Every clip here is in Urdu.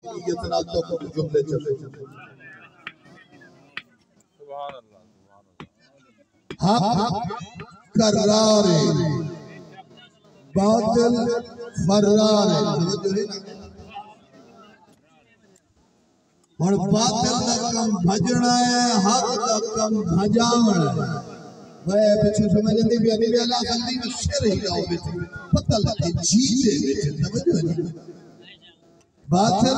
اتنا تو کچھ جملے چلے سبحان اللہ حق کرار باطل فرار اور باطل دا کم بھجنا ہے حق دا کم بھجاونا ہے وہ پچھو سمجھندی بھی ابھی اللہ خلدی میں شر ہی لاؤ بیٹھے پتہ لگے جیتے بیٹھے توجہ ہے باطل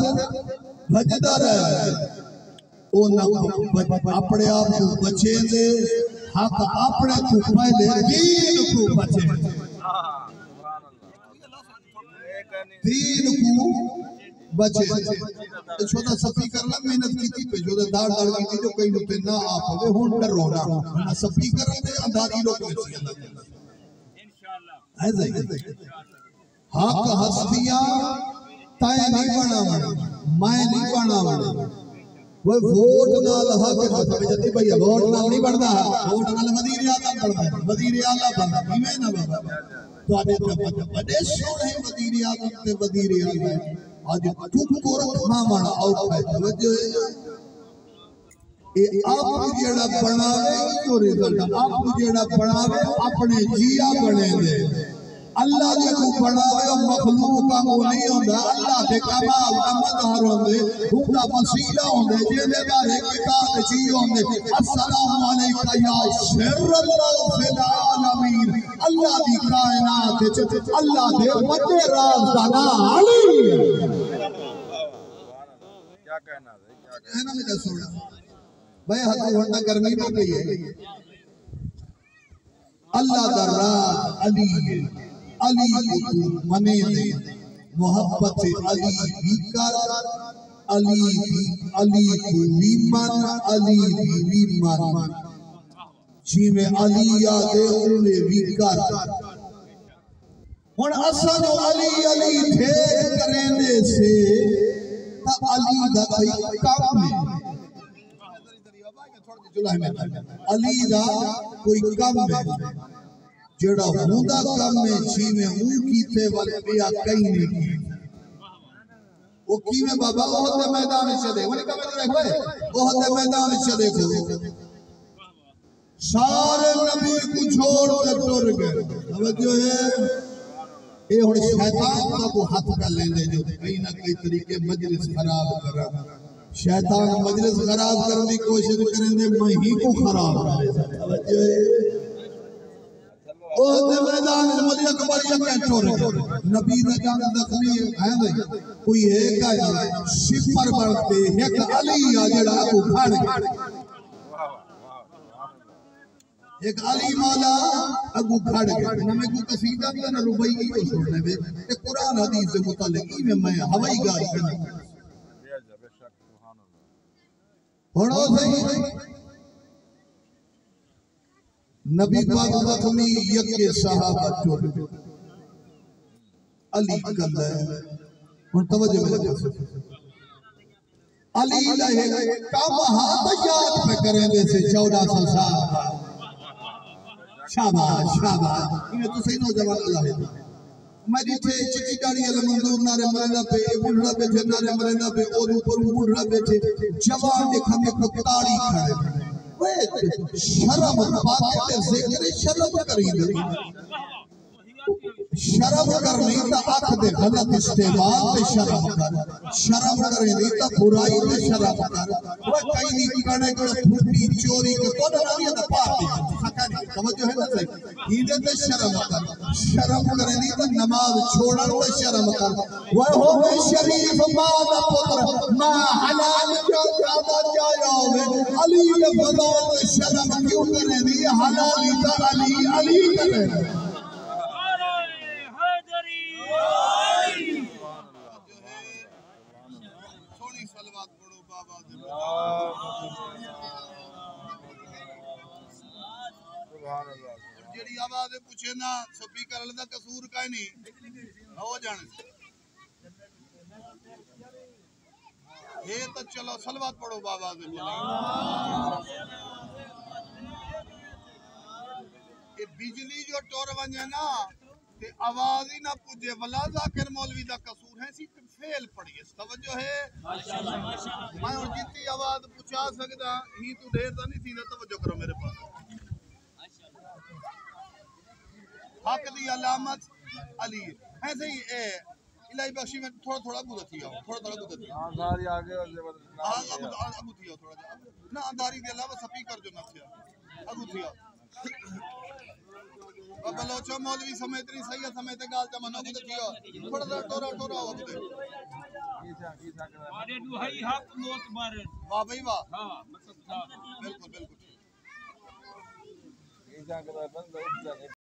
بھجدہ رہا ہے او نہ اپنے آپ کو بچے دے حق اپنے کو پہلے دین کو بچے دین کو بچے چھوٹا صفی کرنا محنت کی تھی پہ جو دار دار کی تھی جو کئی نتے نہ آپ ہوئے ہون ڈر رونا صفی کرنا دے انداری لوگ بچی اللہ ایسا ہی حق ہستیاں تائیں نہیں بنا میں نہیں بنا وہ ووٹ نال حق جتی بھئی ووٹ نال نہیں بندا ووٹ نال وزیر اعظم بندا وزیر اعلی بندا ایویں نہ بندا تواڈے بڑے سونے وزیر اعظم تے وزیر اعلی اج ٹھکو رکھاونا اوکھا ہے توجہ اے آپ جیڑا بناوے او رزلٹ آپ جیڑا بناوے اپنے جیا بنے دے اللہ دے کو بناوے مخلوق کا وہ نہیں ہوندا اللہ دے کمال دا مظہر ہوندے ہوندا وسیلہ ہوندے جے دے بارے کتاب چی ہوندے السلام علیکم یا سر اللہ فی العالمین اللہ دی کائنات وچ اللہ دے وڈے راز دا نام علی کیا کہنا ہے ہے نا میرا سونا بھائی حد ہونا گرمی ہو گئی ہے اللہ دا راز علی علی کو منے دے محبت علی بھی کر علی کو بھی من علی بھی من جی میں علی آدھے انہیں بھی کر اور اصلا جو علی دھیر کریں دے سے تا علی دا کوئی کام ہے علی دا کوئی کام ہے جڑا ہوندا کم میں چھی میں ہوں کیتے والے بیا کئی نہیں کی وہ کی میں بابا بہت میدان چلے وہ نہیں کہا میں ہوئے بہت میدان چلے کو سارے نبی کو چھوڑ کر ٹر گئے توجہ ہے اے ہن شیطان کا کو ہاتھ کر لیندے جو کہیں نہ کئی طریقے مجلس خراب کرا شیطان مجلس خراب کرنے کی کوشش کریں دے میں ہی کو خراب کرے توجہ ہے اوہ میدان ملی اکبر یکے ٹور نبی دا جان دخلی ہے نہیں کوئی ایک آیا شپر بڑھتے ایک علی آجڑا کو کھڑ گئے ایک علی مولا اگو کھڑ گئے نمیں کو قصیدہ میں نہ ربائی کو سننے میں ایک قرآن حدیث سے متعلقی میں ہوائی گاڑی کرنا پڑھو صحیح نبی پاک زخمی یکے صحابہ ٹور علی کل ہے اور توجہ میں لگا علی لہے کام ہاتھیات پہ کریں دے سے 1400 سال شاباش انہیں تو صحیح نوجوان اللہ ہے میں جیتے چکی گاڑی اللہ منظور نارے مرنہ پہ بڑھڑا پہ جنارے مرنہ پہ اودو پر بڑھڑا پہ جوان دیکھا میں کتاڑی کھڑے شرم باقی ذکر شرم کریں دے شرم کرنی تا آنکھ دے غلط استعمال تے شرم کر شرم کرنی تا برائی تے شرم کر وہ کئی نہیں کرنے کو پھوٹی چوری کو تو نہ تا پاتی سکانی توجہ ہے نا صحیح ہیدے تے شرم کر شرم کرنی تا نماز چھوڑن تے شرم کر وہ ہوئے شریف ماں پتر ماں حلال جو زیادہ جایا ہوئے علی کے فضال تے شرم کیوں کرنی حلالی تا علی کرنی جڑی آواز پوچھے نا سپیکر والے دا قصور کائیں نہیں ہو جانے یہ تو چلو صلوات پڑھو بابا دے بجلی جو ٹور ونجے نا تے آواز ہی نہ پوجے ولا ذاکر مولوی دا قصور ہے سی فیل پڑی اس توجہ ہے میں اور جتنی آواز پچا سکدا ہی تو ڈھیر دا نہیں تھی نہ توجہ کرو میرے پاس حق دی علامت علی ایسے ہی الہی بخشی میں تھوڑا تھوڑا بودھ تھی تھوڑا تھوڑا بودھ تھی آنگاری آگے اور زبر ابو تھی تھوڑا جا نہ انداری دے علاوہ سپیکر جو نہ تھیا ابو تھی بلوچا مولوی سمیت نہیں صحیح سمیت گال تے منو بودھ تھی تھوڑا تھوڑا ٹورا ٹورا ہو بودھ مارے دوہائی حق موت مارن واہ بھائی واہ ہاں مطلب بالکل بالکل یہ جا کر بند ہو جائے